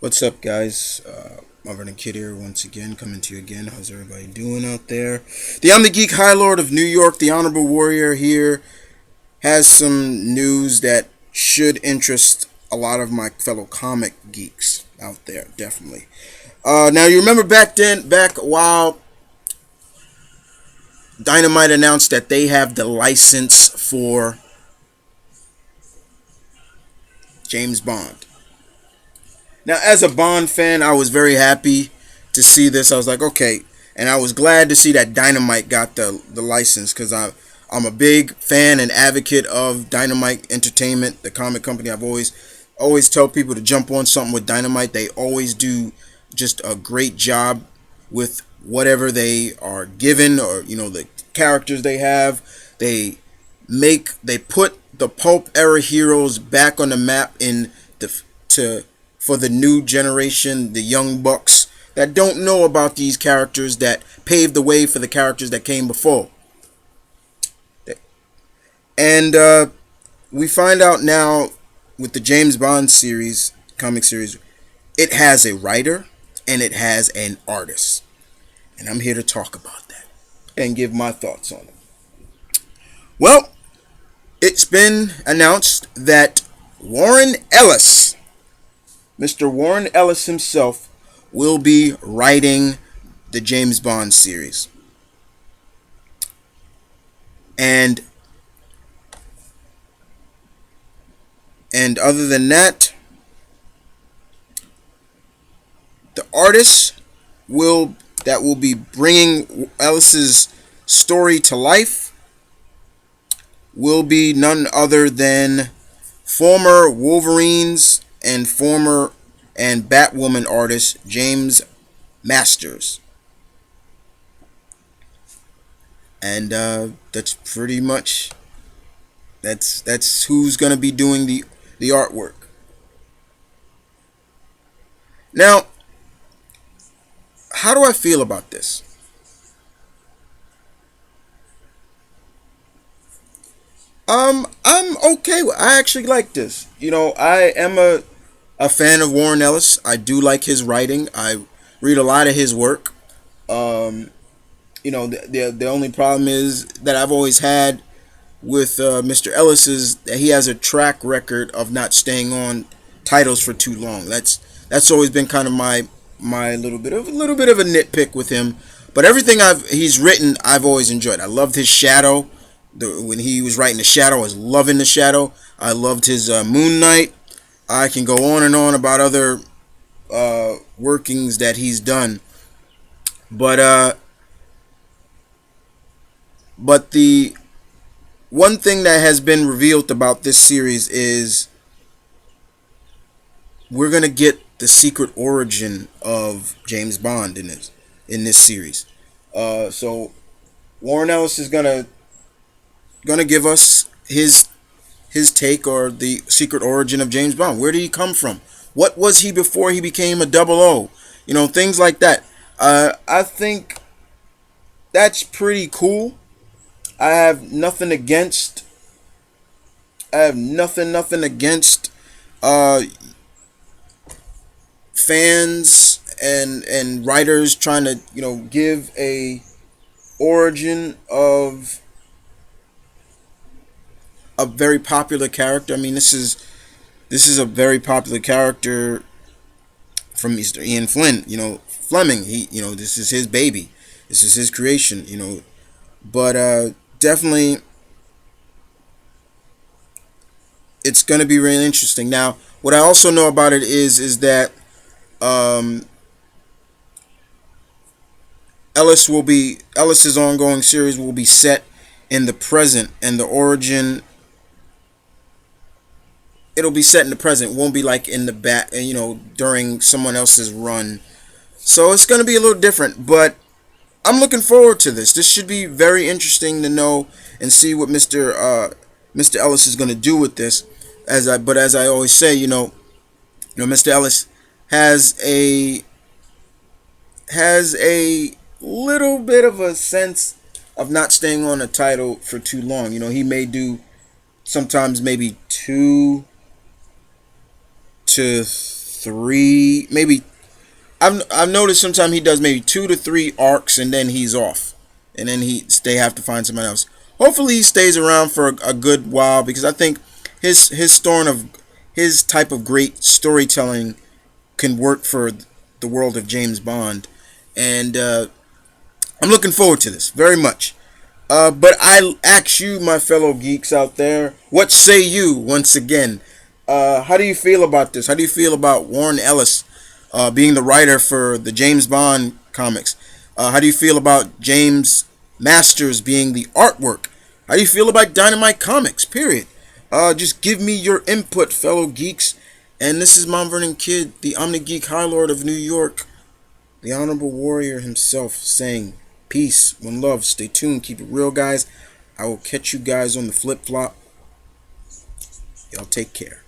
What's up, guys? Marvin and Kid here once again, coming to you again. How's everybody doing out there? The M.V.K High Lord of New York, the Honorable Warrior here, has some news that should interest a lot of my fellow comic geeks out there, definitely. Now, you remember back while Dynamite announced that they have the license for James Bond. Now, as a Bond fan, I was very happy to see this. I was like, okay, and I was glad to see that Dynamite got the license because I'm a big fan and advocate of Dynamite Entertainment, the comic company. I've always tell people to jump on something with Dynamite. They always do just a great job with whatever they are given, or the characters they have. They put the pulp era heroes back on the map in the to for the new generation, the young bucks that don't know about these characters that paved the way for the characters that came before. And we find out now with the James Bond series, comic series, it has a writer and it has an artist. And I'm here to talk about that and give my thoughts on it. Well, it's been announced that Warren Ellis, Mr. Warren Ellis himself, will be writing the James Bond series. And other than that, the artist will be bringing Ellis's story to life will be none other than former Wolverines and Batwoman artist James Masters. And that's pretty much that's who's going to be doing the artwork. Now, how do I feel about this? I'm okay with. I actually like this. I am a fan of Warren Ellis. I do like his writing. I read a lot of his work. Um, the only problem is that I've always had with Mr. Ellis is that he has a track record of not staying on titles for too long. That's always been kind of my little bit of a nitpick with him. But everything he's written, I've always enjoyed. I loved his Shadow. When he was writing the Shadow, I was loving the Shadow. I loved his Moon Knight. I can go on and on about other workings that he's done, but the one thing that has been revealed about this series is we're gonna get the secret origin of James Bond in this series. So Warren Ellis is gonna give us his take or the secret origin of James Bond. Where did he come from? What was he before he became a double O? Things like that. I think that's pretty cool. I have nothing against. I have nothing against uh, fans and writers trying to give a origin of a very popular character. I mean, this is a very popular character from Mr. Ian Flynn. Fleming. This is his baby. This is his creation. But definitely, it's going to be really interesting. Now, what I also know about it is that um, Ellis's ongoing series will be set in the present, and the origin it'll be set in the present. It won't be like in the back, during someone else's run. So it's going to be a little different, but I'm looking forward to this. This should be very interesting to know and see what Mr. Ellis is going to do with this. As I always say, Mr. Ellis has a little bit of a sense of not staying on a title for too long. He may do sometimes maybe 2 to three, maybe I've noticed sometimes he does maybe 2 to 3 arcs and then he's off, and then they have to find someone else. Hopefully he stays around for a good while because I think his story of his type of great storytelling can work for the world of James Bond, and I'm looking forward to this very much. But I ask you, my fellow geeks out there, what say you once again? How do you feel about this? How do you feel about Warren Ellis being the writer for the James Bond comics? How do you feel about James Masters being the artwork? How do you feel about Dynamite Comics? Period. Just give me your input, fellow geeks. And this is Mount Vernon Kid, the Omni Geek High Lord of New York, the Honorable Warrior himself, saying peace, one love, stay tuned, keep it real, guys. I will catch you guys on the flip flop. Y'all take care.